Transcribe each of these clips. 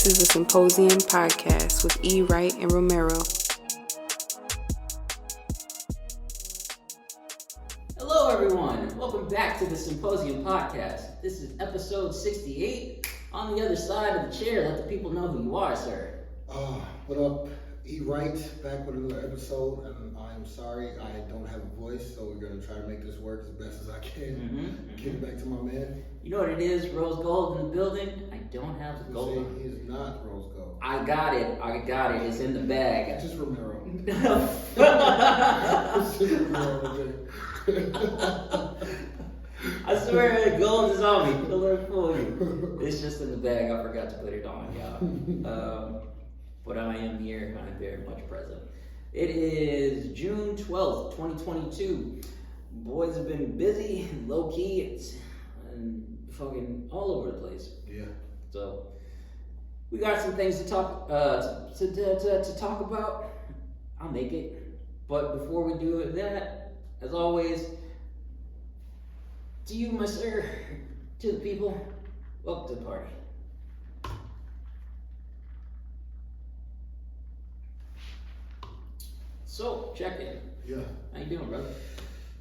This is the Symposium podcast with Wright and Romero. Hello, everyone. Welcome back to the Symposium podcast. This is episode 68. On the other side of the chair, let the people know who you are, sir. What up? Wright, back with another episode, and I'm sorry I don't have a voice, so we're going to try to make this work as best as I can. Give it back to my man. You know what it is, rose gold in the building? I don't have the gold. He is not rose gold. I got it. It's in the bag. It's just Romero. I swear the gold is on me. Don't let it fool you. It's just in the bag. I forgot to put it on, y'all. But I am here. I'm very much present. It is June 12th, 2022. Boys have been busy, low key, and fucking all over the place. Yeah. So we got some things to talk to talk about. I'll make it. But before we do that, as always, to you, my sir, to the people, welcome to the party. So, check in. Yeah. How you doing, brother?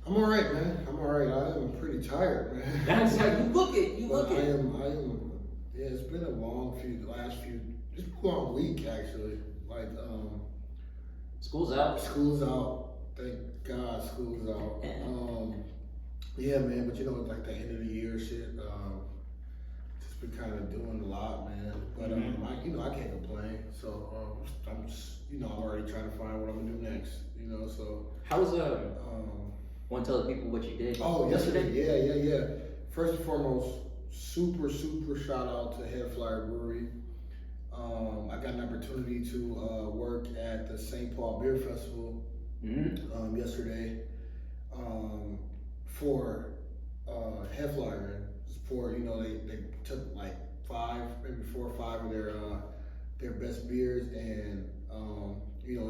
I'm all right, man. I'm all right. I am pretty tired, man. That's how you look it. You look it. I am. Yeah, it's been a long it's been a long week, actually. School's out. School's out. Thank God school's out. Yeah, man, but you know, it's like the end of the year shit. Just been kind of doing a lot, man. But I can't complain. So I'm just, I'm already trying to find what I'm gonna do next. So. How was want to tell the people what you did? Oh, yesterday. Yeah. First and foremost, super shout out to Head Flyer Brewery. I got an opportunity to work at the St. Paul Beer Festival yesterday for Head Flyer. They took like 4 or 5 of their best beers, and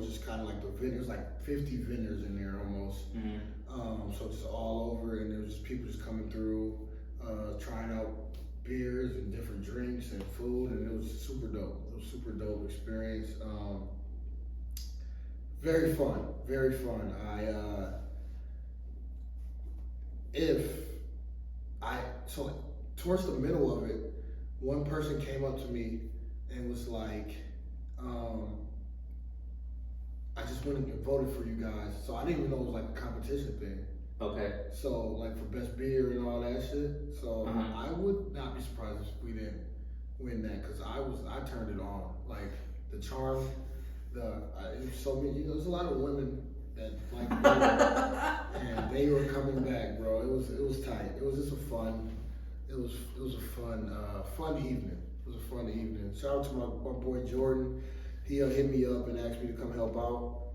just kind of like there's like 50 vendors in there almost. So just all over, and there was just people just coming through, trying out beers and different drinks and food, and it was super dope. It was a super dope experience. Very fun. Towards the middle of it, one person came up to me and was like, I just went and voted for you guys. So I didn't even know it was like a competition thing. Okay. So like for best beer and all that shit. So I would not be surprised if we didn't win that, because I turned it on. Like the charm, it was so many. There's a lot of women that like beer, and they were coming back, bro. It was tight. It was just a fun evening. It was a fun evening. Shout out to my boy Jordan. He hit me up and asked me to come help out.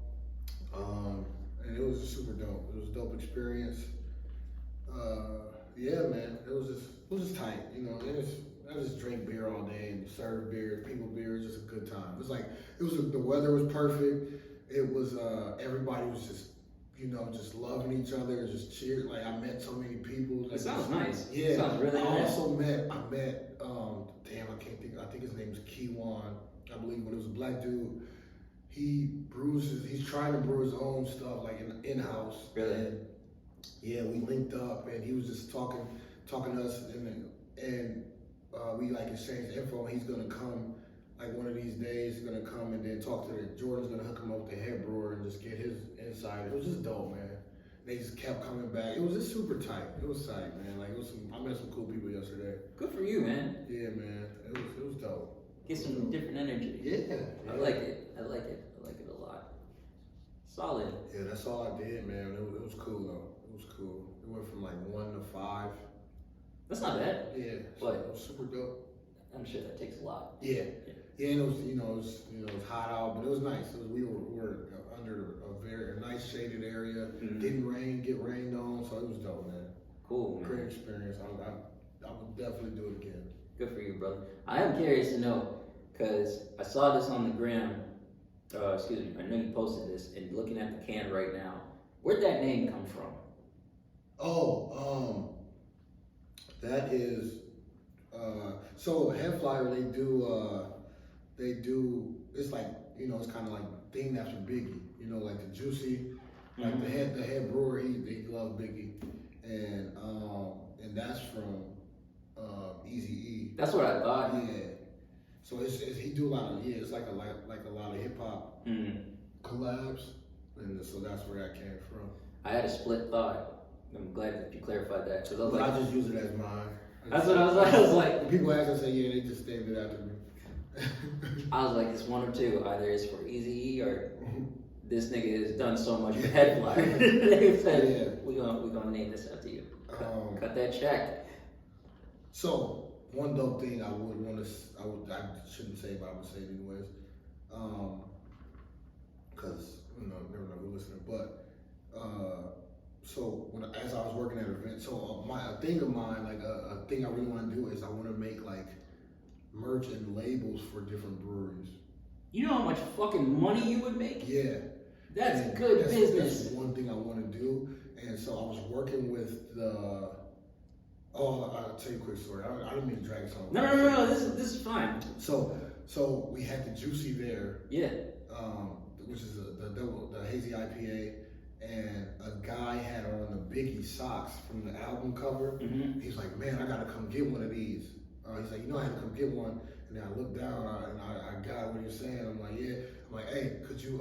And it was just super dope. It was a dope experience. Yeah, man. It was just tight. I just drink beer all day and serve beer, people beer. It was just a good time. The weather was perfect. It was everybody was just just loving each other, just cheers. Like I met so many people. Like, it sounds nice. Yeah. It sounds really nice. I met I can't think. I think his name is Kiwan. I believe, but it was a black dude. He's trying to brew his own stuff, like in-house. Really? And yeah, we linked up, and he was just talking to us, and we like exchanged info. He's gonna come, like one of these days, he's gonna come and then talk to Jordan's gonna hook him up with the head brewer and just get his insight. It was just dope, man. They just kept coming back. It was just super tight. It was tight, man. Like I met some cool people yesterday. Good for you, man. Yeah, man. It was dope. Get some different energy. Yeah. I like it a lot. Solid. Yeah, that's all I did, man. It was cool though. It was cool. It went from like 1 to 5. That's not bad. Yeah. What? It was super dope. I'm sure that takes a lot. Yeah. And it was, it was hot out, but it was nice. We were under a nice shaded area. Didn't get rained on, so it was dope, man. Cool, man. Great experience. I would definitely do it again. Good for you, brother. I am curious to know, because I saw this on the gram. I know you posted this, and looking at the can right now, where'd that name come from? That is, so Head Flyer, they do they do. It's like it's kind of like themed after Biggie. Like the Juicy, like the head brewer. He loves Biggie, and that's from Eazy-E. That's what I thought. Yeah. So it's he do a lot of it's like a lot of hip hop collabs, and so that's where that came from. I had a split thought. I'm glad that you clarified that. Cause I was like, I just use it as mine. That's what I was like. When people ask, I say, yeah, they just named it after me. I was like, it's one or two. Either it's for Eazy-E or this nigga has done so much with head flyer. They said, we gonna name this after you. Cut that check. So one dope thing I would want to, I shouldn't say, but I would say it anyways, because never know who's listening. But so as I was working at an event, so a thing of mine, like a thing I really want to do is I want to make like merch and labels for different breweries. You know how much fucking money you would make? Yeah. That's good business. That's one thing I want to do. And so I was working with the. Oh, I'll tell you a quick story. I didn't mean to drag this on. No. This is fine. So we had the Juicy there. Yeah. Which is the hazy IPA, and a guy had on the Biggie socks from the album cover. Mm-hmm. He's like, man, I gotta come get one of these. He's like, I had to come get one. And then I looked down and I got what you're saying. I'm like, yeah. I'm like, hey, would you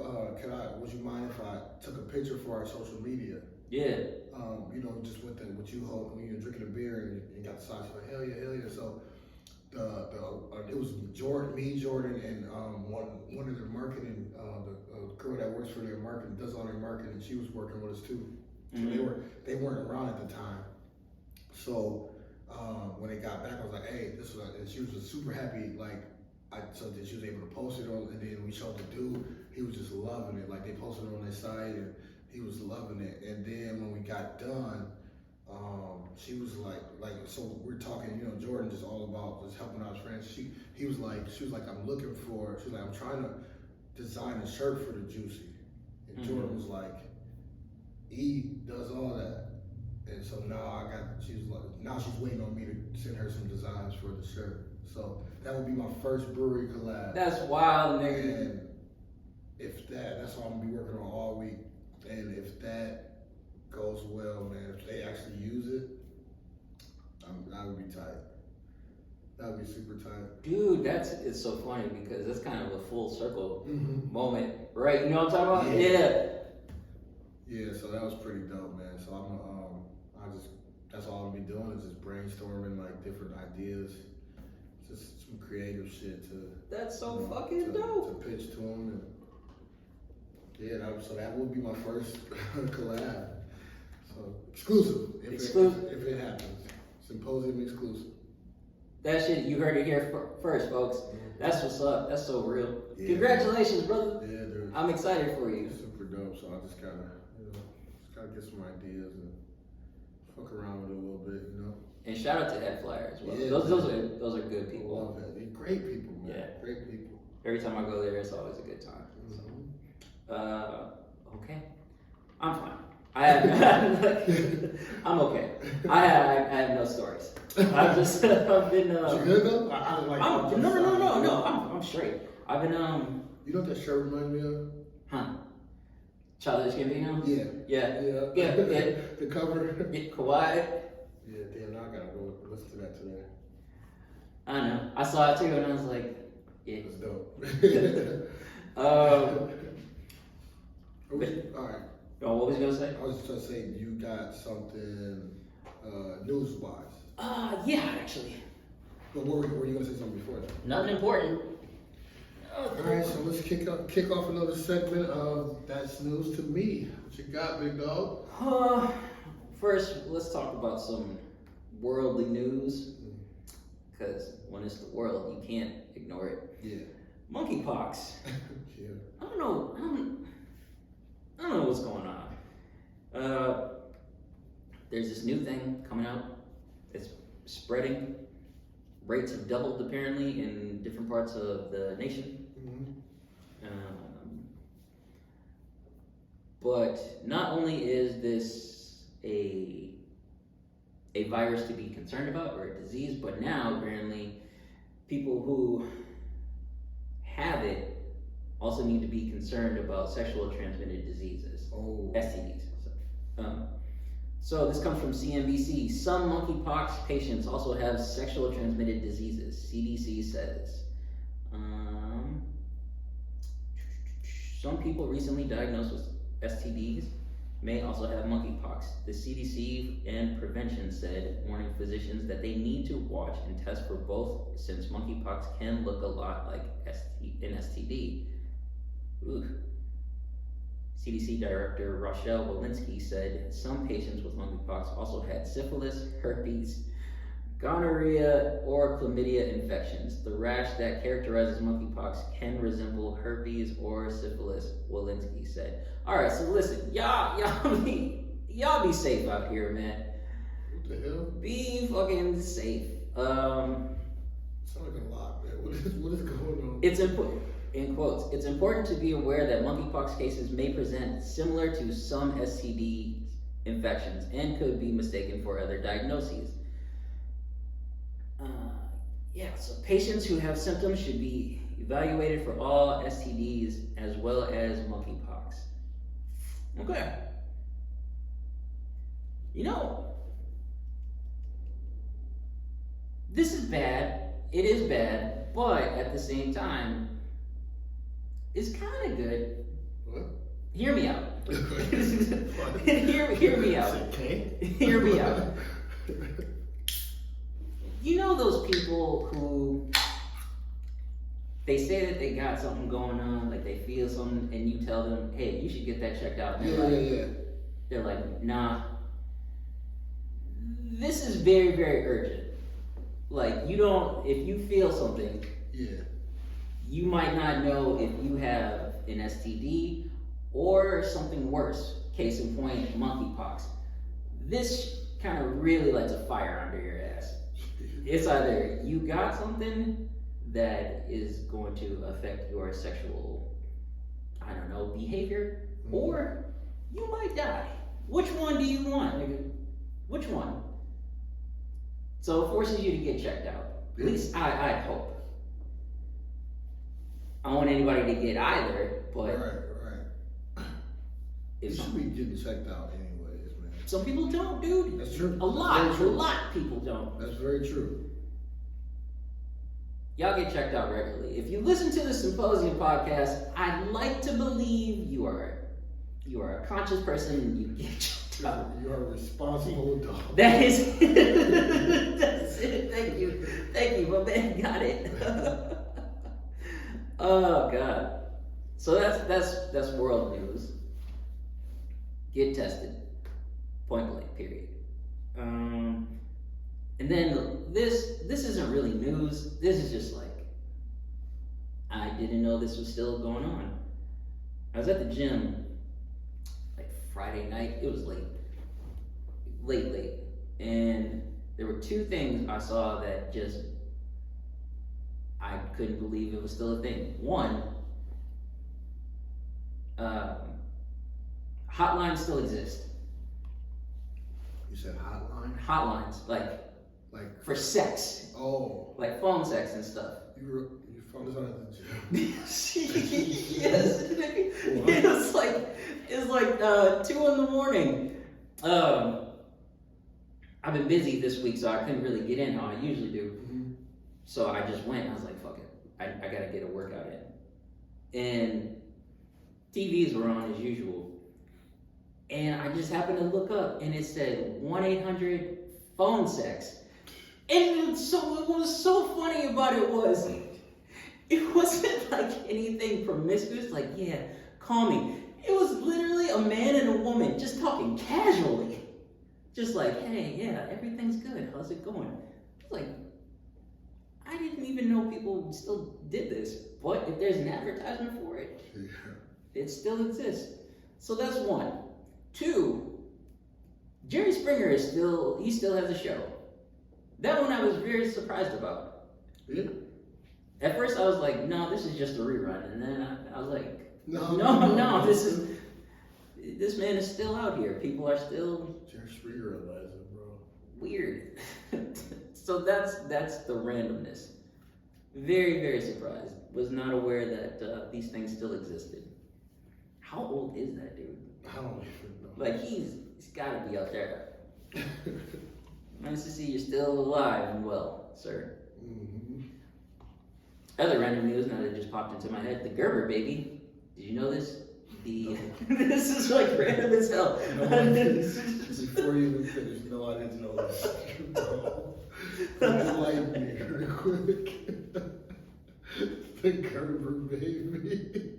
mind if I took a picture for our social media? Yeah. Just with what you hold when you're drinking a beer and got the socks. Like, hell yeah. So it was Jordan, and one of their marketing, the girl that works for their marketing, does all their marketing. She was working with us too. So they weren't around at the time. So when they got back, I was like, hey, and she was just super happy. Like, so that she was able to post it on, and then we showed the dude, he was just loving it. Like, they posted it on their site, and he was loving it. And then when we got done, she was like, so we're talking, Jordan just all about just helping out his friends. She was like, I'm trying to design a shirt for the Juicy. And Jordan was like, E does all that. And so now she's waiting on me to send her some designs for the shirt. So that would be my first brewery collab. That's wild, nigga. And that's what I'm gonna be working on all week. And if that goes well, man, if they actually use it, I would be tight. That would be super tight. Dude, it's so funny because that's kind of a full circle moment, right? You know what I'm talking about? Yeah. Yeah, so that was pretty dope, man. So that's all I'm gonna be doing is just brainstorming like different ideas, just some creative shit to. That's so fucking dope. To pitch to them, and so that would be my first collab. So exclusive. If it happens, Symposium exclusive. That shit, you heard it here first, folks. That's what's up. That's so real. Yeah. Congratulations, brother. Yeah, dude. I'm excited for you. It's super dope. So I just gotta get some ideas and fuck around with it a little bit, And shout out to Head Flyer as well. Yeah, those are good people. I love it. They're great people, man. Yeah. Great people. Every time I go there, it's always a good time. So, okay. I'm fine. I'm okay. I have no stories. I've been. You good though? No. I'm straight. I've been. You know what that shirt reminds me of? Huh? Childish Gambino? Yeah. The cover. Yeah, Kawhi. Yeah, damn, now I gotta go listen to that today. I know. I saw it too and I was like, yeah. It's dope. Alright. Oh, what was you gonna say? I was just gonna say you got something news-wise. Yeah, actually. But were you gonna say something before that? Nothing important. Alright, so let's kick off another segment of That's News to Me. What you got, big dog? First, let's talk about some worldly news. Because when it's the world, you can't ignore it. Yeah. Monkeypox. Yeah. I don't know what's going on. There's this new thing coming out. It's spreading. Rates have doubled apparently in different parts of the nation. But not only is this a virus to be concerned about or a disease, but now apparently people who have it also need to be concerned about sexual transmitted diseases, STDs. So this comes from CNBC. Some monkeypox patients also have sexual transmitted diseases, CDC says. Some people recently diagnosed with STDs may also have monkeypox. The CDC and prevention said, warning physicians that they need to watch and test for both, since monkeypox can look a lot like an STD. Ooh. CDC Director Rochelle Walensky said some patients with monkeypox also had syphilis, herpes, gonorrhea, or chlamydia infections. The rash that characterizes monkeypox can resemble herpes or syphilis, Walensky said. Alright, so listen, y'all be safe out here, man. What the hell? Be fucking safe. Sounds like a lot, man. What is going on? It's important. In quotes, it's important to be aware that monkeypox cases may present similar to some STD infections and could be mistaken for other diagnoses. So patients who have symptoms should be evaluated for all STDs as well as monkeypox. Okay. This is bad. It is bad, but at the same time, it's kind of good. What? Hear me out. hear me out. Okay. Hear me out. You know those people who they say that they got something going on, like they feel something, and you tell them, hey, you should get that checked out. And they're like, nah. This is very, very urgent. Like, if you feel something, you might not know if you have an STD or something worse. Case in point, monkeypox. This kind of really lights a fire under your ass. It's either you got something that is going to affect your sexual, behavior, or you might die. Which one do you want, nigga? Which one? So it forces you to get checked out. At least I hope. I don't want anybody to get either, but Right. You should be getting checked out anyways, man. Some people don't, dude. That's true. A lot of people don't. That's very true. Y'all get checked out regularly. If you listen to the Symposium podcast, I'd like to believe you are a conscious person and you get checked out. You are a responsible adult. That is that's it. Thank you, my man got it. Oh god. So that's world news. Get tested. Point blank, period. And then this isn't really news. This is just like, I didn't know this was still going on. I was at the gym like Friday night. It was late. And there were two things I saw that just, I couldn't believe it was still a thing. One, hotlines still exist. You said hotline? Hotlines, like for sex. Oh. Like phone sex and stuff. You found this out at the gym? Yes. It's like 2 a.m. I've been busy this week, so I couldn't really get in how I usually do. Mm-hmm. So I just went and I was like, fuck it. I gotta get a workout in. And TVs were on as usual. And I just happened to look up and it said 1-800-phone sex. And so what was so funny about it wasn't like anything promiscuous, like, yeah, call me. It was literally a man and a woman just talking casually. Just like, hey, yeah, everything's good. How's it going? It's like, I didn't even know people still did this. But if there's an advertisement for it, it still exists. So that's one. Two, Jerry Springer still has a show. That one I was very surprised about. Yeah. At first I was like, no, this is just a rerun. And then I was like, no, this man is still out here. People are still Jerry Springer Eliza, bro. weird. So that's the randomness. Very, very surprised. Was not aware that these things still existed. How old is that dude? I don't even know. Like, he's got to be up there. Nice to see you're still alive and well, sir. Mm-hmm. Other random news now that just popped into my head. The Gerber baby. Did you know this? This is like random as hell. Before you even finish, no, I didn't know this. Enlighten me real quick. The Gerber baby.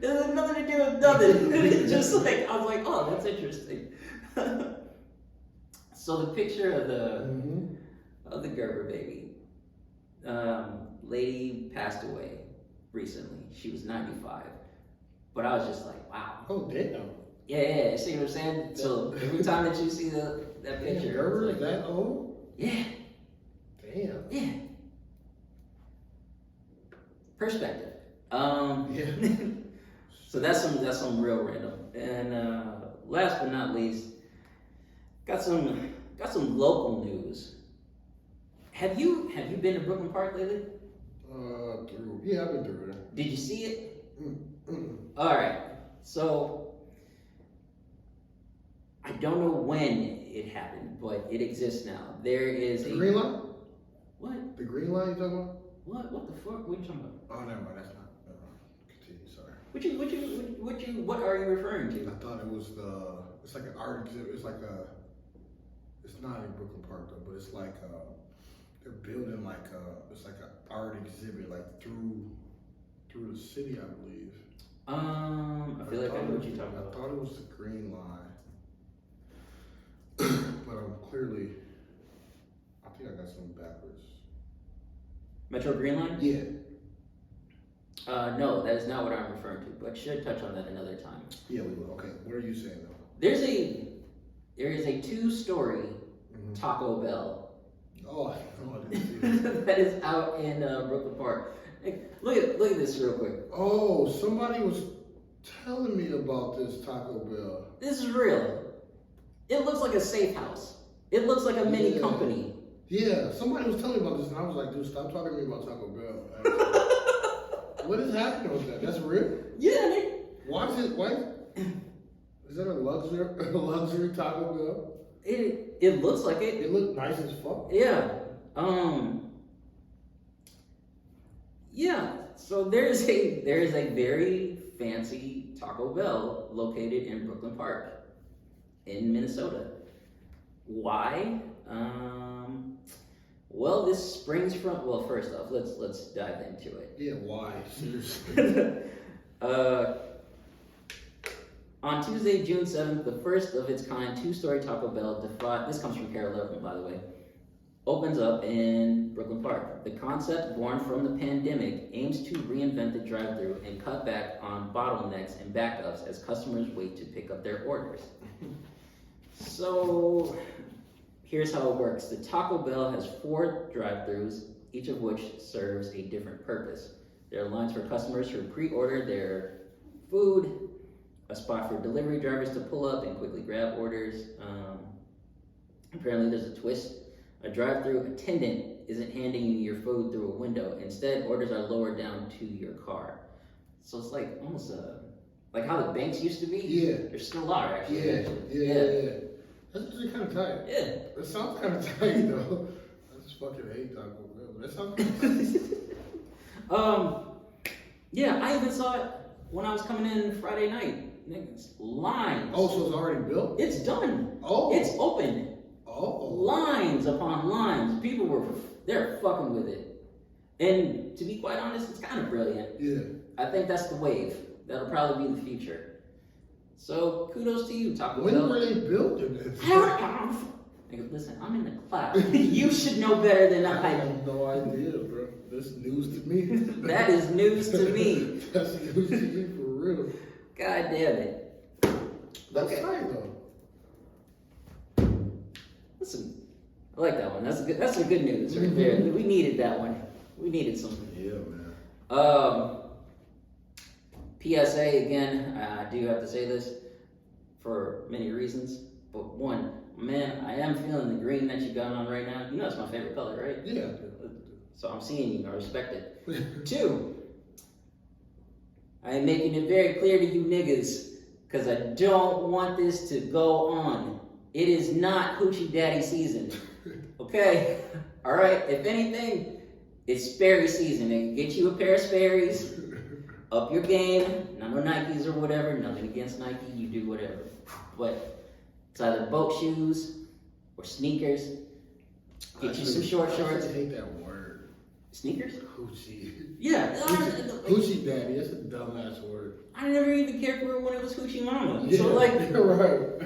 It has nothing to do with nothing. It's just like, I was like, oh, that's interesting. So the picture of the Gerber baby. Lady passed away recently. She was 95. But I was just like, wow. Oh, damn. Yeah, see what I'm saying? So every time that you see that picture. Gerber like, is that old? Yeah. Damn. Yeah. Perspective. Yeah. So that's some real random. And last but not least, got some local news. Have you been to Brooklyn Park lately? Yeah, I've been through it. Did you see it? Mm-mm. All right. So I don't know when it happened, but it exists now. There is The green line? What? The green line you talking about? What the fuck? What are you talking about? Oh, never mind. That's not. Continue. Sorry. What are you referring to? I thought it was it's like an art exhibit. It's not in Brooklyn Park though, but it's like they're building like it's like an art exhibit like through the city, I believe. I feel like I know what you're talking I about. thought it was the green line, but I'm clearly. I think I got something backwards. Metro Green Line? Yeah. No, that is not what I'm referring to, but should touch on that another time. Yeah, we will. Okay. What are you saying though? There is a 2-story Taco Bell Oh, I didn't see that. that is out in Brooklyn Park. Like, look at this real quick. Oh, somebody was telling me about this Taco Bell. This is real. It looks like a safe house. It looks like a mini company. Yeah, somebody was telling me about this, and I was like, dude, stop talking to me about Taco Bell. What is happening with that? That's real? Yeah, man. Why is it? Why? Is that a luxury Taco Bell? It looks like it. It looked nice as fuck. Yeah. Yeah. So there's a very fancy Taco Bell located in Brooklyn Park, in Minnesota. Why? Well, this springs from. Well, first off, let's dive into it. Yeah. Why? Seriously. On Tuesday, June 7th, the first of its kind 2-story Taco Bell this comes from Carol Levin, by the way, opens up in Brooklyn Park. The concept, born from the pandemic, aims to reinvent the drive-thru and cut back on bottlenecks and backups as customers wait to pick up their orders. So, here's how it works. The Taco Bell has 4 drive-thrus, each of which serves a different purpose. There are lines for customers who pre-order their food, a spot for delivery drivers to pull up and quickly grab orders. Apparently there's a twist. A drive-thru attendant isn't handing you your food through a window. Instead, orders are lowered down to your car. So it's like almost like how the banks used to be. Yeah. There still are, actually. Yeah. That's actually kind of tight. Yeah. That sounds kind of tight, though. I just fucking hate Taco Bell. That sounds kind of tight. Yeah, I even saw it when I was coming in Friday night. Niggas, lines. Oh, so it's already built? It's done. Oh. It's open. Oh. Lines upon lines. People they're fucking with it. And to be quite honest, it's kind of brilliant. Yeah. I think that's the wave. That'll probably be the future. So kudos to you, Taco When Bell. were they building this? Nigga, listen, I'm in the cloud. You should know better than I I. have no idea, bro. That's news to me. That is news to me. That's news to me for real. God damn it. That's Okay. tight though. Listen, I like that one. That's some good news right there. We needed that one. We needed something. Yeah, man. PSA again. I do have to say this for many reasons, but one, Man, I am feeling the green that you got on right now. You know it's my favorite color, right? Yeah. So I'm seeing you. I respect it. 2, I am making it very clear to you niggas, because I don't want this to go on. It is not Hoochie Daddy season. Okay? Alright? If anything, it's Sperry season. And get you a pair of Sperry's. Up your game. Not no Nikes or whatever. Nothing against Nike. You do whatever. But it's either boat shoes or sneakers. Get you some short shorts. I hate that word. Sneakers? Hoochie. Yeah. Hoochie Daddy. That's a dumbass word. I never even cared for it when it was Hoochie Mama. Yeah, So like, right.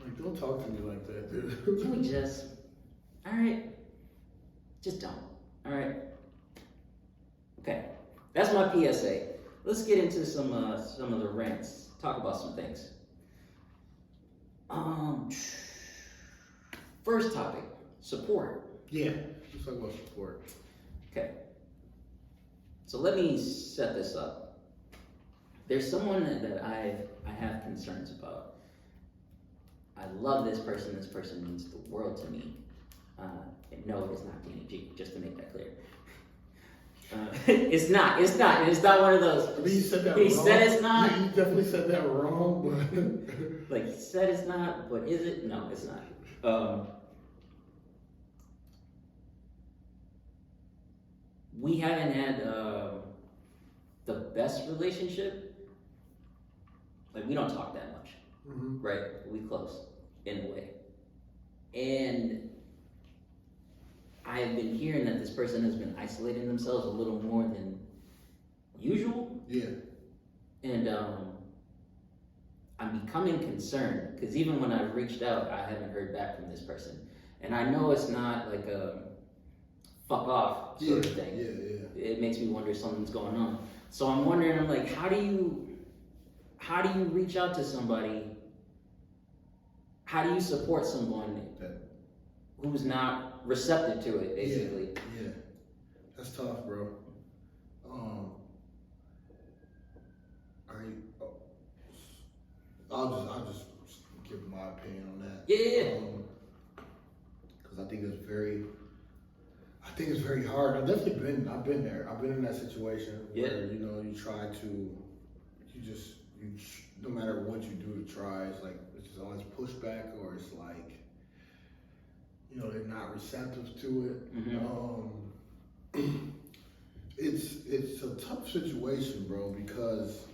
Like, don't talk to me like that, dude. can we just, all right, just don't. All right. Okay, that's my PSA. Let's get into some of the rants. Talk about some things. First topic, support. Yeah, let's talk about support. Okay. So let me set this up. There's someone that I have concerns about. I love this person. This person means the world to me. And no, it is not Danny G, just to make that clear. It's not one of those. I mean, you said that He wrong. said it's not. You definitely said that wrong, but... Like, he said it's not, but is it? No, it's not. We haven't had the best relationship. Like, we don't talk that much, right? We close, in a way. And I've been hearing that this person has been isolating themselves a little more than usual. Yeah. And I'm becoming concerned, because even when I've reached out, I haven't heard back from this person. And I know it's not like a fuck off sort of thing. Yeah. It makes me wonder if something's going on. So I'm wondering, I'm like, how do you reach out to somebody? How do you support someone who's not receptive to it, basically? Yeah. That's tough, bro. I'll just give my opinion on that. Yeah. Because I think it's very hard. I've been there. I've been in that situation where, you try to, no matter what you do to try, it's like, it's just always pushback, or it's like, they're not receptive to it. It's a tough situation, bro, because,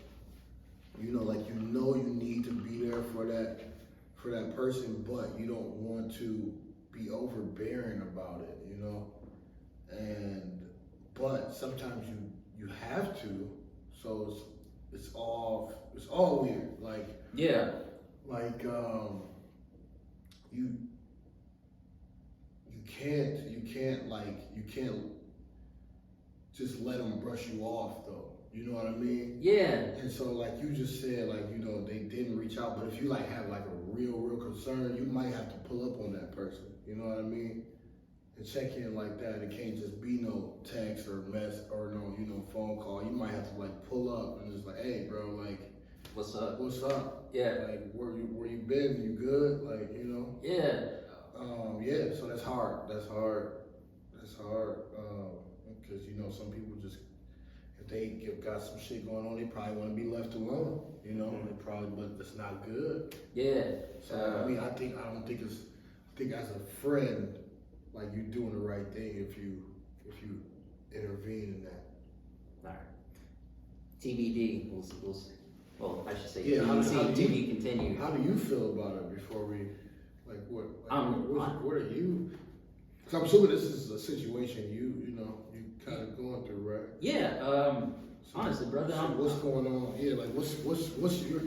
you need to be there for that person, but you don't want to be overbearing about it, but sometimes you have to, so it's all weird, like, yeah, like, you can't just let them brush you off, though. You know what I mean? Yeah. And so, like you just said, like, they didn't reach out, but if you have like a real concern, you might have to pull up on that person. You know what I mean? And check in like that. It can't just be no text or no, phone call. You might have to pull up and just hey, bro, what's up? What's up? Yeah. Where you been? You good? Yeah. Yeah. So that's hard. That's hard. Because some people just, if they got some shit going on, they probably want to be left alone. They probably, but it's not good. Yeah. So I think as a friend, you're doing the right thing if you intervene in that. All right. TBD. Well, I should say yeah, TBC. To be continued. How do you feel about it before we, what are you? Because I'm assuming this is a situation you kind of going through, right? Yeah. Honestly, brother. What's going on? Yeah, what's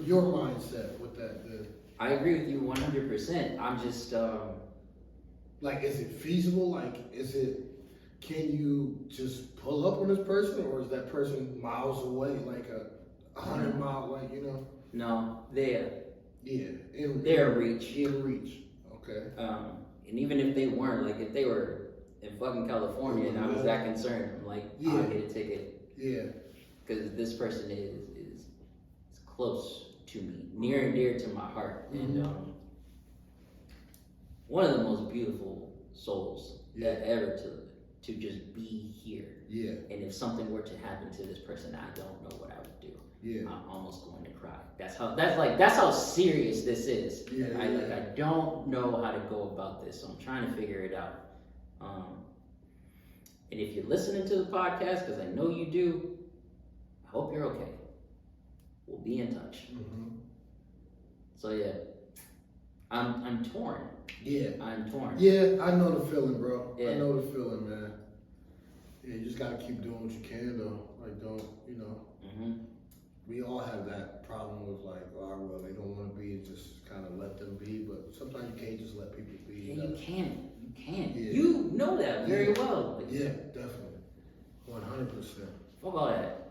your mindset with that? I agree with you 100%. I'm just is it feasible? Can you just pull up on this person, or is that person miles away, 100 mile, No, they're. Yeah, they're reach. In reach. Okay. And even if they weren't, if they were in fucking California and I was that concerned, I'm I'll get a ticket. Yeah. Because this person is close to me, near and dear to my heart. Mm-hmm. And one of the most beautiful souls Yeah. ever to just be here. Yeah. And if something were to happen to this person, I don't know what I would do. Yeah. I'm almost going to cry. That's how serious this is. Yeah, I don't know how to go about this, so I'm trying to figure it out. And if you're listening to the podcast, because I know you do, I hope you're okay. We'll be in touch. Mm-hmm. So yeah, I'm torn. Yeah. I'm torn. Yeah, I know the feeling, bro. Yeah. I know the feeling, man. Yeah, you just gotta keep doing what you can, though. Like, don't, Mm-hmm. we all have that problem with, like, oh, well, they don't want to be, just kind of let them be. But sometimes you can't just let people be. Yeah, you can. You can. Yeah. You know that very well. Like, Yeah, definitely. 100%. fuck all that.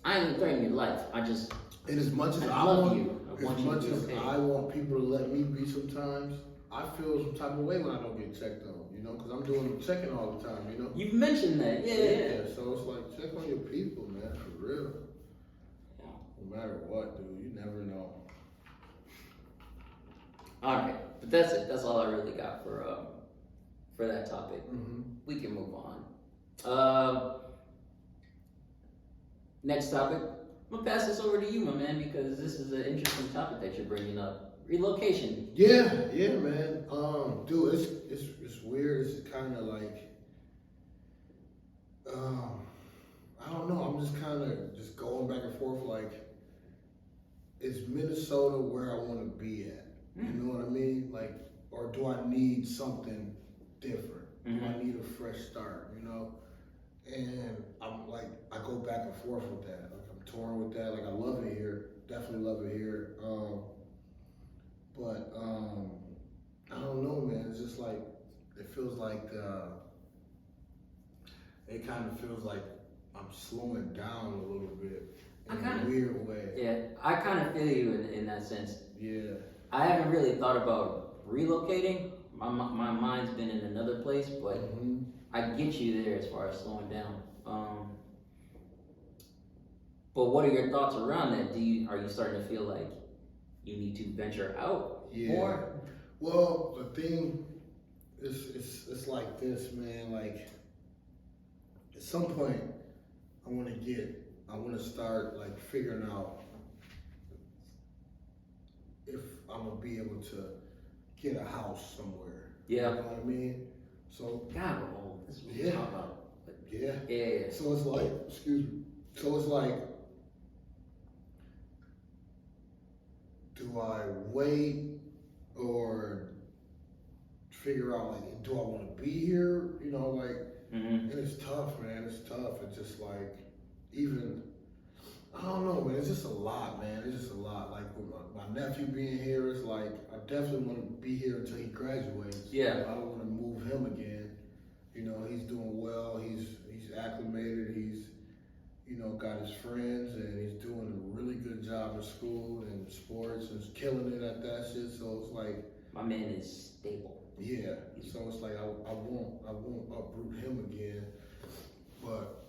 I ain't threatening your life. I just. And as much as I I love want, you. I want as you to much be as okay. I want people to let me be sometimes, I feel some type of way when I don't get checked on, because I'm doing the checking all the time, You've mentioned that. Yeah. So it's like, check on your people, man, for real. Yeah. No matter what, dude, you never know. All right, but that's it. That's all I really got for that topic. Mm-hmm. We can move on. Next topic. I'm gonna pass this over to you, my man, because this is an interesting topic that you're bringing up. Relocation. Yeah, man. Dude, it's weird. It's kind of like, I don't know. I'm just kind of just going back and forth. Like, is Minnesota where I want to be at? You know what I mean? Like, or do I need something different? Do I need a fresh start? And I'm like, I go back and forth with that. Like, I'm torn with that. Like, I love it here. Definitely love it here. But I don't know, man. It's just like, it feels like, it kind of feels like I'm slowing down a little bit in a weird way. Yeah, I kind of feel you in that sense. Yeah. I haven't really thought about relocating. My mind's been in another place, but I get you there as far as slowing down. But what are your thoughts around that? Are you starting to feel like you need to venture out more? Well, the thing is, it's like this, man. Like, at some point, I want to start like figuring out if I'm gonna be able to get a house somewhere. Yeah. You know what I mean? So. God, we're old. This is what we talk about. Yeah. Yeah. So it's like, excuse me. So it's like, do I wait or figure out, like, do I want to be here? And it's tough, man. It's tough. It's just like, even, I don't know, man. It's just a lot, man. It's just a lot. Like, with my nephew being here, it's like, I definitely want to be here until he graduates. Yeah. I don't want to move him again. He's doing well. He's acclimated. He's, got his friends, and he's doing a really good job in school and sports and killing it at that shit. So it's like, my man is stable. yeah. So it's like, I won't uproot him again. But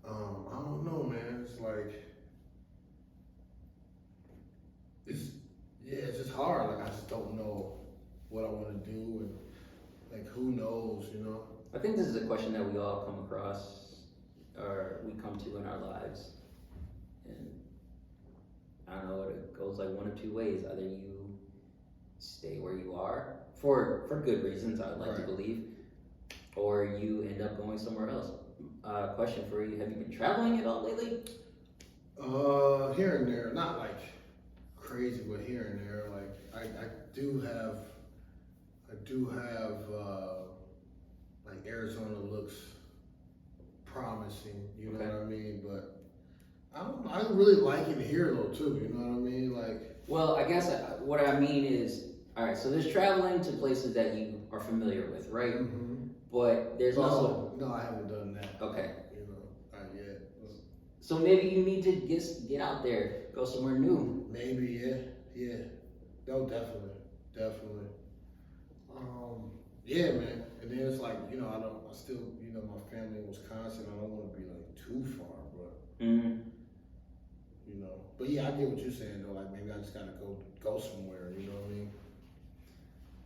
I don't know, man. It's like, it's just hard. Like, I just don't know what I want to do, and like, who knows, I think this is a question that we all come across, or we come to in our lives. And I don't know, it goes like one of two ways. Either you stay where you are for good reasons, I would like to believe, or you end up going somewhere else. Question for you: have you been traveling at all lately? Here and there, not like crazy, but here and there. Like, I do have like, Arizona looks promising, you know what I mean? But I really like it here though too, you know what I mean? Like, well, I guess what I mean is, all right, so there's traveling to places that you are familiar with, right? But there's also no, I haven't done that. Okay. Not yet. So maybe you need to get out there, go somewhere new. Maybe, yeah. No, definitely. Yeah, man. And then it's like, I still, my family in Wisconsin, I don't want to be like too far, but, but yeah, I get what you're saying though. Like maybe I just gotta go somewhere. You know what I mean?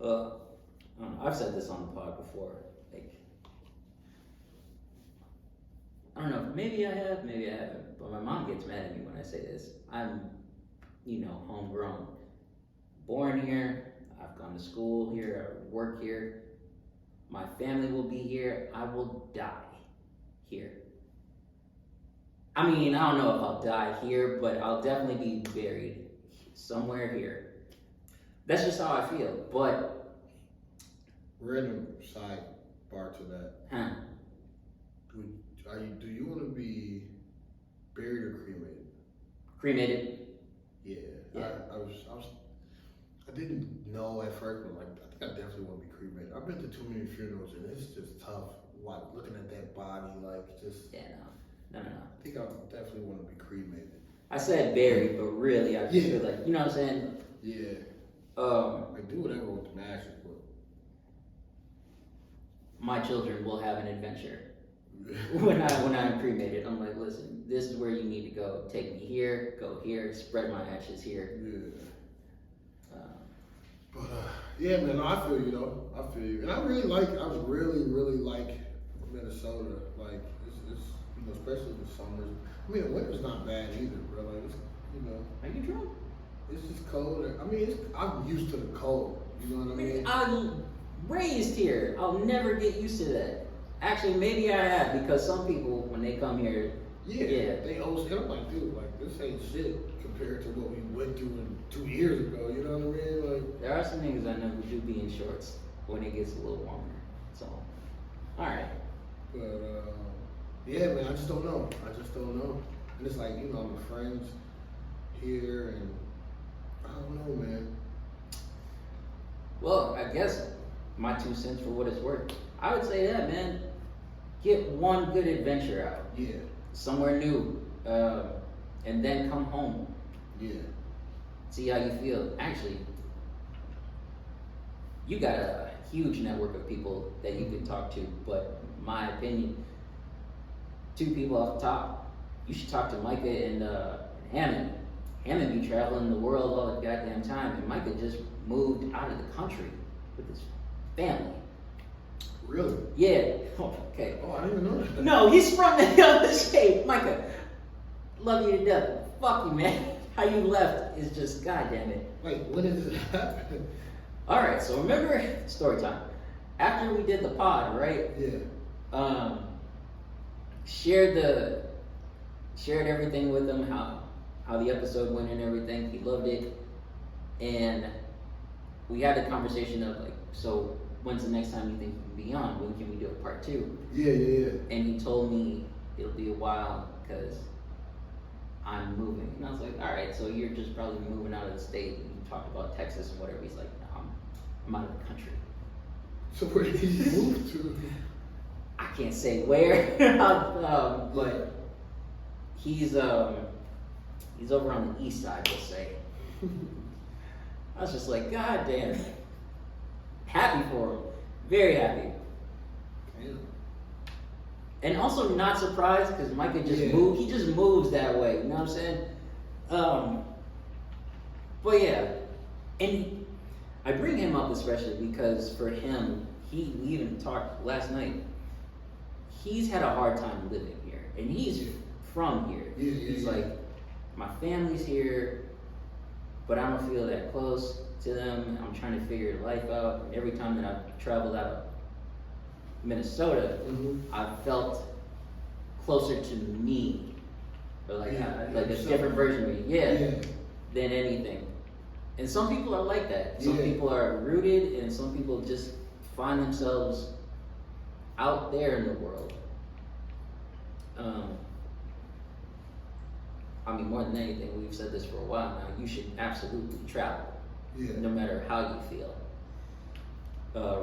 I don't know, I've said this on the pod before. Like, I don't know. Maybe I have, maybe I haven't. But my mom gets mad at me when I say this. I'm, homegrown, born here. I've gone to school here. I work here. My family will be here. I will die here. I mean, I don't know if I'll die here, but I'll definitely be buried somewhere here. That's just how I feel. But random sidebar to that. Do you want to be buried or cremated? Cremated. Yeah. Yeah. I didn't know at first, but like I think I definitely want to be cremated. I've been to too many funerals and it's just tough. Like looking at that body, like just. Yeah, no. I think I definitely want to be cremated. I said buried, but really I just feel like, you know what I'm saying? Yeah. Like do whatever with the ashes, but my children will have an adventure when I'm cremated. I'm like, listen, this is where you need to go. Take me here, go here, spread my ashes here. Yeah. But yeah, man, no, I feel you though. I feel you, and I really like Minnesota. Like it's especially the summers. I mean, the winter's not bad either, bro. Like it's, Are you drunk? it's just cold. I mean, I'm used to the cold. You know what I mean? I'm raised here. I'll never get used to that. Actually, maybe I have, because some people, when they come here, they always hit. I'm like, dude, like this ain't shit compared to what we went through 2 years ago. You know what I mean? Like there are some niggas I know who do be in shorts when it gets a little warmer. So, all right. But yeah, man, I just don't know. And it's like, I'm friends here, and I don't know, man. Well, I guess my 2 cents for what it's worth. I would say that, man. Get one good adventure out. Yeah. Somewhere new. And then come home. Yeah. See how you feel. Actually, you got a huge network of people that you can talk to, but my opinion, 2 people off the top, you should talk to Micah and Hammond. Hammond be traveling the world all the goddamn time, and Micah just moved out of the country with his family. Really? Yeah. Oh, okay. Oh, I didn't even know that. No, he's from the other state. Micah, love you to death. Fuck you, man. How you left is just, goddamn it. Wait, when did this happen? All right, so remember, story time. After we did the pod, right? Yeah. Shared everything with him, how the episode went and everything. He loved it, and we had a conversation of like, so when's the next time you think you can be on? When can we do a part 2? Yeah. And he told me it'll be a while because I'm moving. And I was like, all right, so you're just probably moving out of the state. And you talked about Texas and whatever. He's like, no, I'm out of the country. So where did he move to? I can't say where, but he's over on the east side, we'll say. I was just like, God damn. Happy for him. Very happy. Damn. And also not surprised because Micah just moved. He just moves that way. You know what I'm saying? But yeah. And I bring him up especially because for him, we even talked last night. He's had a hard time living here. And he's from here. He's like, my family's here, but I don't feel that close to them. I'm trying to figure life out. And every time that I've traveled out of Minnesota, I've felt closer to me, or like a different version of me, than anything. And some people are like that. Some people are rooted, and some people just find themselves out there in the world. I mean, more than anything, we've said this for a while now, you should absolutely travel, no matter how you feel.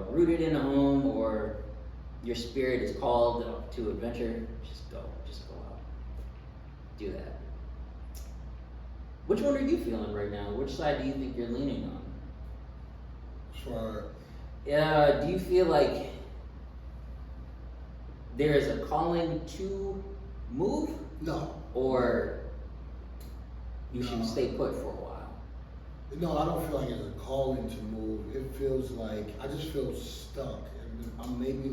Rooted in a home, or your spirit is called to adventure, just go out. Do that. Which one are you feeling right now? Which side do you think you're leaning on? Sure. Do you feel like there is a calling to move? No. Or You should stay put for a while. No, I don't feel like it's a calling to move. It feels like I just feel stuck, and I'm maybe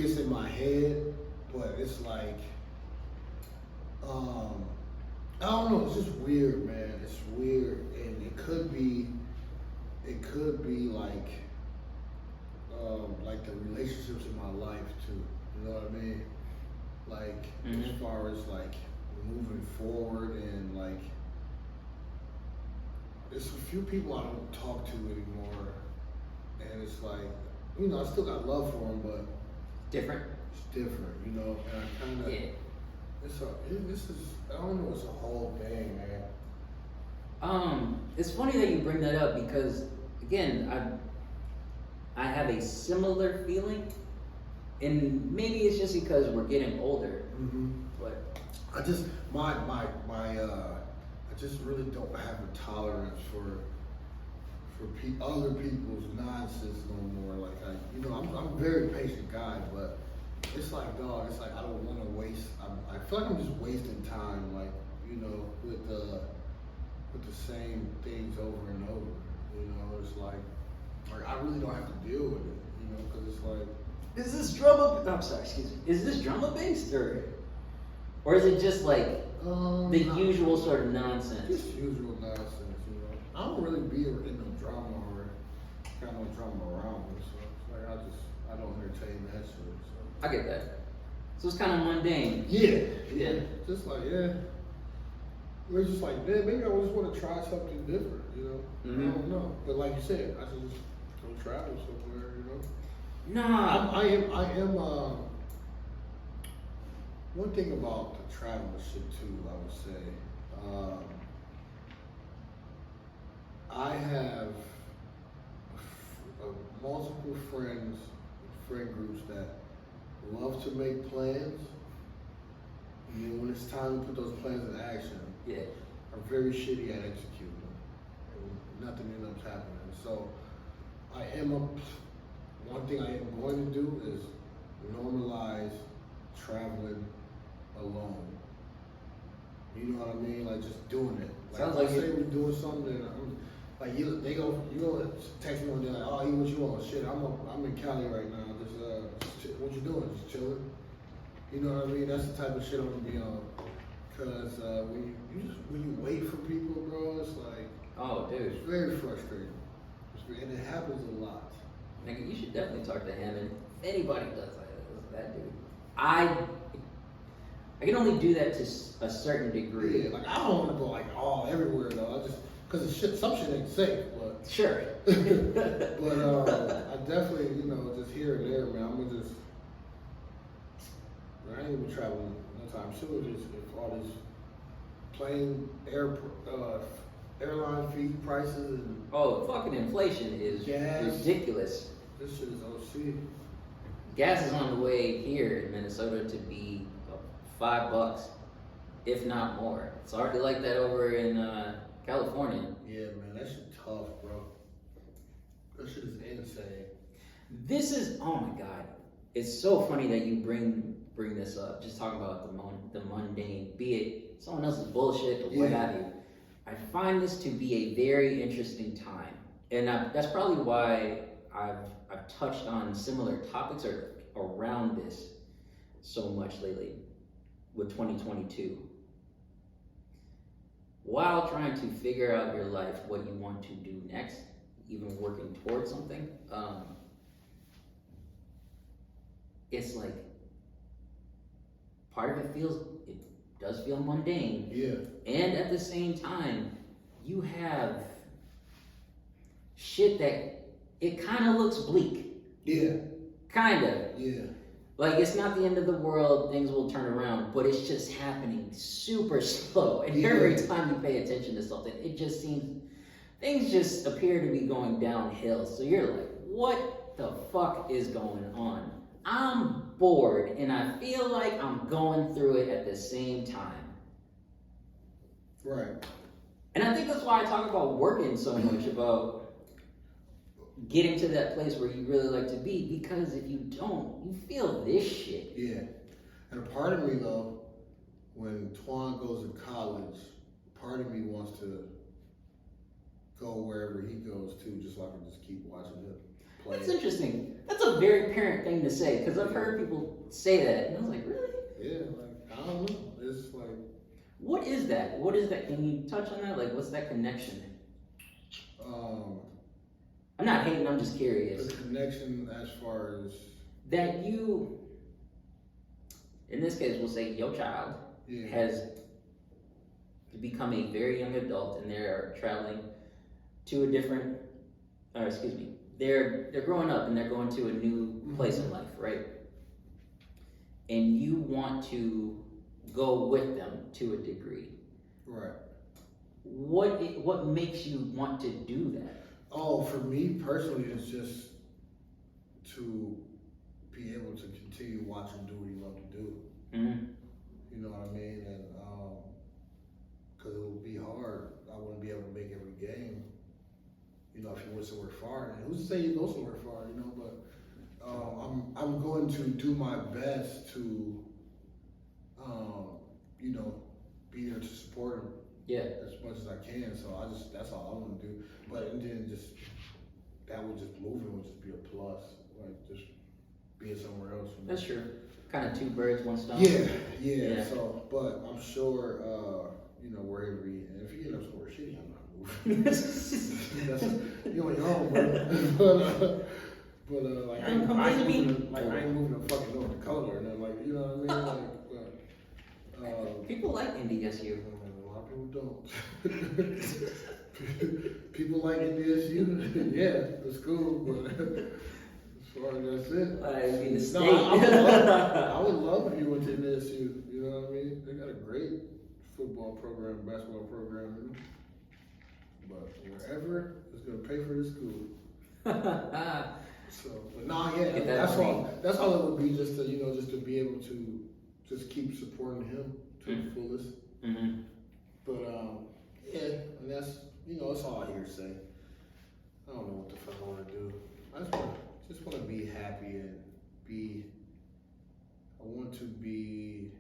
it's in my head, but it's like, I don't know. It's just weird, man. It's weird, and it could be like the relationships in my life too. You know what I mean? Like as far as like moving forward, and like there's a few people I don't talk to anymore, and it's like, you know, I still got love for them, but Different. it's different, you know. And I kind of I don't know. It's a whole thing, man. It's funny that you bring that up because, again, I have a similar feeling, and maybe it's just because we're getting older. But I just I just really don't have a tolerance for other people's nonsense no more. Like I'm a very patient guy, but it's like, dog, it's like I don't want to waste. I feel like I'm just wasting time, like, you know, with the same things over and over. You know, it's like I really don't have to deal with it. You know, because it's like. is this drama? I'm sorry, excuse me. Is this drama based or is it just like the usual sort of nonsense? Just usual nonsense, you know. I don't really be in no drama or got no drama around me, so it's like I don't entertain that shit. So. I get that. So it's kind of mundane. Yeah. Just like, we're just like, man, maybe I just want to try something different, you know. I don't know, but like you said, I should just go travel somewhere, you know. Nah. I am. One thing about the travel shit too, I would say, I have multiple friend groups that love to make plans. And then when it's time to put those plans in action, are very shitty at executing them, and nothing ends up happening. So, one thing I am going to do is normalize traveling alone. You know what I mean? Like just doing it. Like, sounds like say we're doing something, and you go text me one day like, oh, what you want? Shit, I'm in Cali right now. Just what you doing? Just chilling. You know what I mean? That's the type of shit I'm gonna be on. Cause when you wait for people, bro, it's like, Oh, dude. it's very frustrating, and it happens a lot. Nigga, you should definitely talk to him. And if anybody does that dude, I can only do that to a certain degree. Yeah, like I don't want to go like all everywhere though. I just because some shit ain't safe, but Sure. but I definitely, you know, just here and there, man. I ain't even traveling no time soon. Just if all this airline fee prices and Fucking inflation is gas. ridiculous. This shit is OC. Gas is on the way here in Minnesota to be $5, if not more. It's already like that over in California. Yeah, man, that shit tough, bro. That shit is insane. This is, oh my God. It's so funny that you bring this up. Just talking about the mundane, be it someone else's bullshit or what have you. I find this to be a very interesting time. And that's probably why I've touched on similar topics or around this so much lately with 2022. While trying to figure out your life, what you want to do next, even working towards something, it's like part of it does feel mundane. Yeah. And at the same time, you have shit that it kind of looks bleak. Yeah. Kind of. Yeah. Like, it's not the end of the world, things will turn around, but it's just happening super slow. And every time you pay attention to something, it just seems, things just appear to be going downhill. So you're like, what the fuck is going on? I'm bored, and I feel like I'm going through it at the same time. Right. And I think that's why I talk about working so much, about getting to that place where you really like to be, because if you don't, you feel this shit. Yeah. And a part of me though, when Twan goes to college, part of me wants to go wherever he goes too, just so I can just keep watching him play. That's interesting. That's a very parent thing to say, because I've heard people say that, and I was like, really? Yeah, like, I don't know. It's like... What is that? What is that? Can you touch on that? Like, what's that connection? I'm not hating, I'm just curious. The connection as far as... That you, in this case, we'll say your child has become a very young adult, and they're traveling to a different, they're growing up and they're going to a new place in life, right? And you want to go with them to a degree. Right. What makes you want to do that? Oh, for me personally, it's just to be able to continue watching do what he loved to do. Mm-hmm. You know what I mean? And because it would be hard. I wouldn't be able to make every game. You know, if you went somewhere far, and who's to say you go somewhere far? You know, but I'm going to do my best to, you know, be there to support him. Yeah. As much as I can. So that's all I want to do. But and then that would just moving would just be a plus. Like just being somewhere else. You know? That's true. Kind of two birds, one stone. Yeah. So, but I'm sure, you know, wherever he, and if he ends up somewhere shitty, I'm not moving. That's you on your own, bro. But like I ain't moving to fucking North Dakota or nothing. Like you know what I mean? Like, people like NDSU. A lot of people don't. People like NDSU, yeah, the school, but as far as that's it. I mean, the state. I would love if you went to NDSU. You know what I mean? They got a great football program, basketball program, you know? But wherever is going to pay for the school. So, but nah, yeah, that's all. That's all it would be, just to just to be able to just keep supporting him to the fullest. Mm-hmm. But yeah, and that's that's all I hear say. I don't know what the fuck I want to do. I just want to be happy and be. I want to be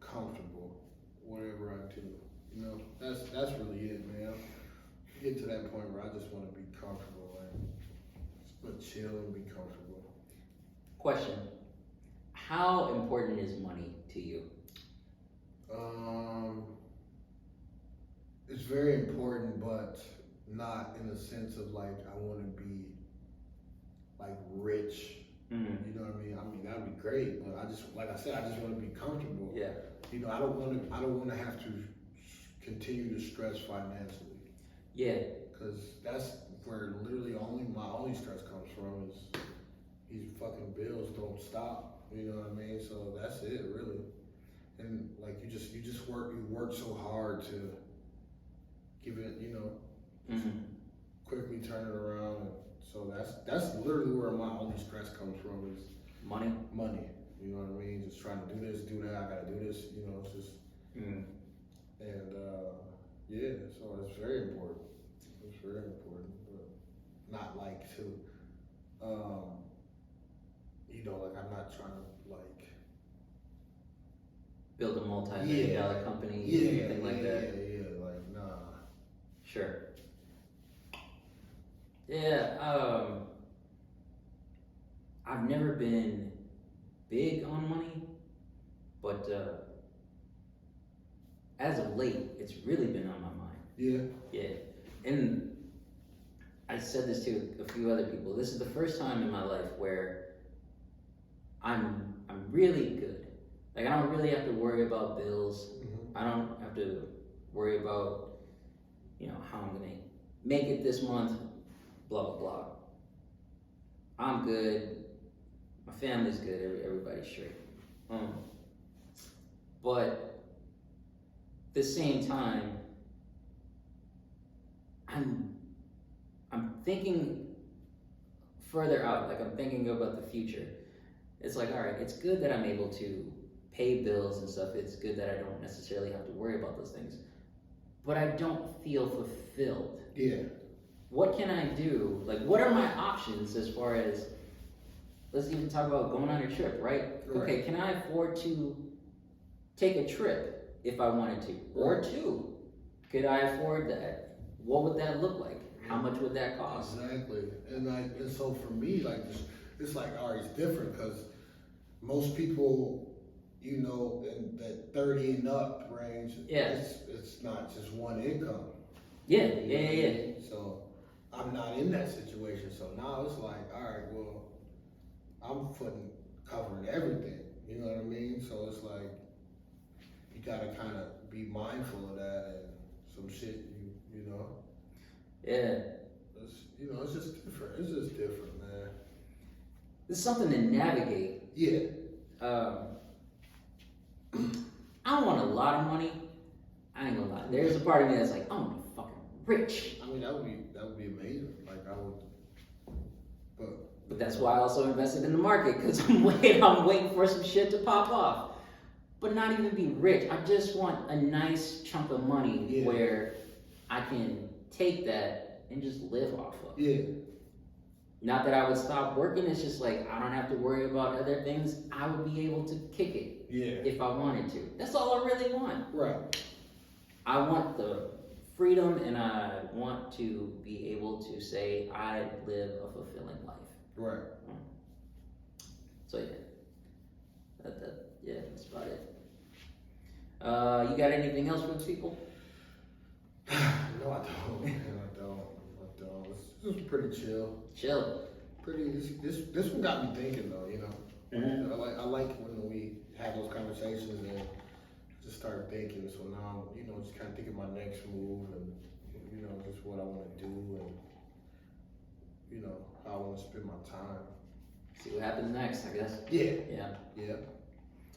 comfortable, whatever I do. You know, that's really it, man. Get to that point where I just want to be comfortable and but chill and be comfortable. Question: how important is money to you? It's very important, but not in the sense of like I want to be like rich. Mm-hmm. You know what I mean? I mean that'd be great, but I just like I said, I just want to be comfortable. Yeah. You know, I don't want to have to continue to stress financially. Yeah. Because that's where literally my only stress comes from is these fucking bills don't stop. You know what I mean? So that's it, really. And like you work so hard to give it, quickly turn it around. And so that's literally where my only stress comes from is money. You know what I mean? Just trying to do this, do that. I gotta do this. You know, it's just and yeah. So it's very important. It's very important, but not like to like I'm not trying to like build a multi-million-dollar company, anything like that. Yeah, like nah. Sure. Yeah, I've never been big on money, but as of late, it's really been on my mind. Yeah. Yeah, and I said this to a few other people. This is the first time in my life where I'm really good. Like I don't really have to worry about bills. Mm-hmm. I don't have to worry about how I'm gonna make it this month. Blah blah blah. I'm good. My family's good. Everybody's straight. But at the same time, I'm thinking further out. Like I'm thinking about the future. It's like, all right, it's good that I'm able to pay bills and stuff. It's good that I don't necessarily have to worry about those things. But I don't feel fulfilled. Yeah. What can I do? Like, what are my options as far as, let's even talk about going on a trip, right? Okay, can I afford to take a trip? if I wanted to? Or two, could I afford that? What would that look like? How much would that cost? Exactly. And so for me, like, it's like, all right, it's different because most people, you know, in that 30 and up range, it's not just one income. Yeah. So I'm not in that situation. So now it's like, all right, well, I'm covering everything. You know what I mean? So it's like, you gotta kind of be mindful of that and some shit, you know. Yeah. It's just different. It's just different, man. It's something to navigate. Yeah. I don't want a lot of money. I ain't gonna lie. There's a part of me that's like, I want to be fucking rich. I mean, that would be amazing. Like I would, but that's why I also invested in the market because I'm waiting for some shit to pop off. But not even be rich. I just want a nice chunk of money where I can take that and just live off of. Yeah. Not that I would stop working. It's just like I don't have to worry about other things. I would be able to kick it if I wanted to. That's all I really want. Right. I want the freedom and I want to be able to say I live a fulfilling life. Right. So that's about it. You got anything else for the people? No, I don't. Man, I don't. This was pretty chill. This one got me thinking though. You know. Mm-hmm. I like when we have those conversations and just start thinking. So now I'm, just kind of thinking my next move and just what I want to do and how I want to spend my time. See what happens next, I guess. Yeah.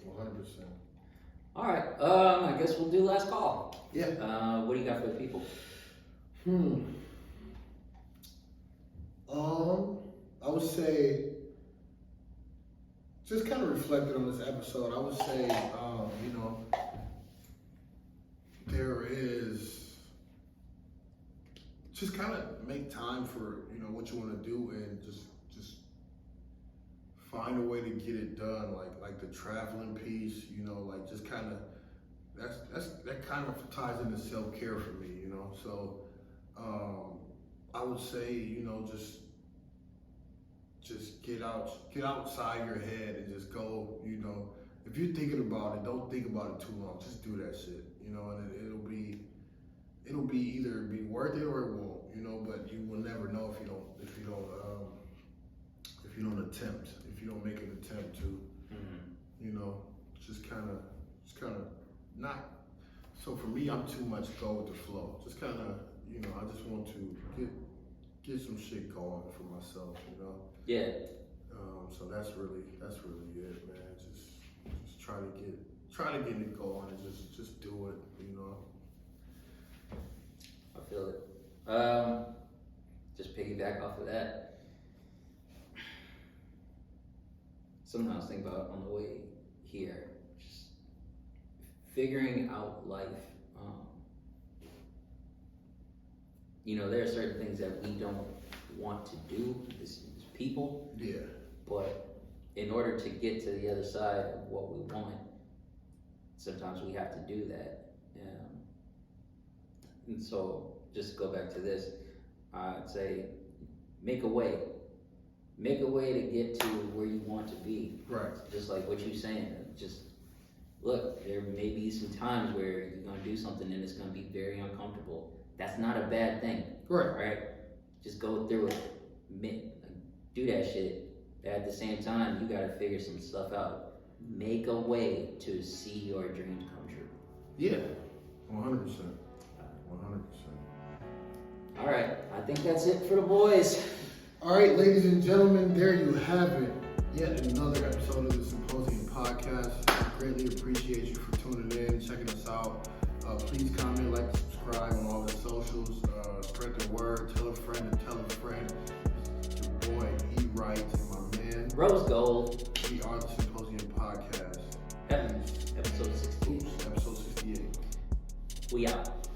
100%. All right. I guess we'll do last call. Yeah. What do you got for the people? I would say, just kind of reflected on this episode, I would say, there is, just kind of make time for, what you want to do and just find a way to get it done, like the traveling piece, like just kind of, that kind of ties into self-care for me, so I would say, just get outside your head and just go, if you're thinking about it, don't think about it too long, just do that shit, and it'll be either be worth it or it won't, but you will never know if you don't attempt, if you don't make an attempt to, just kind of not. So for me, I'm too much go with the flow. Just kind of, I just want to get some shit going for myself, Yeah. So that's really it, man. Just try to get it going and just do it, I feel it. Just piggyback off of that. Something I was thinking about on the way here, just figuring out life. There are certain things that we don't want to do as people. Yeah. But in order to get to the other side of what we want, sometimes we have to do that. And so, just go back to this, I'd say, make a way. Make a way to get to where you want to be. Right. Just like what you're saying. Just look, there may be some times where you're gonna do something and it's gonna be very uncomfortable. That's not a bad thing. Right? Just go through it. Do that shit. But at the same time, you gotta figure some stuff out. Make a way to see your dreams come true. Yeah. 100%. All right, I think that's it for the boys. All right, ladies and gentlemen, there you have it. Yet another episode of the Symposium podcast. Greatly appreciate you for tuning in, checking us out. Please comment, like, subscribe on all the socials. Spread the word. Tell a friend to tell a friend. It's your boy E. Wright and my man Rose Gold. We are the Symposium podcast. Episode 68. Episode 68. We out.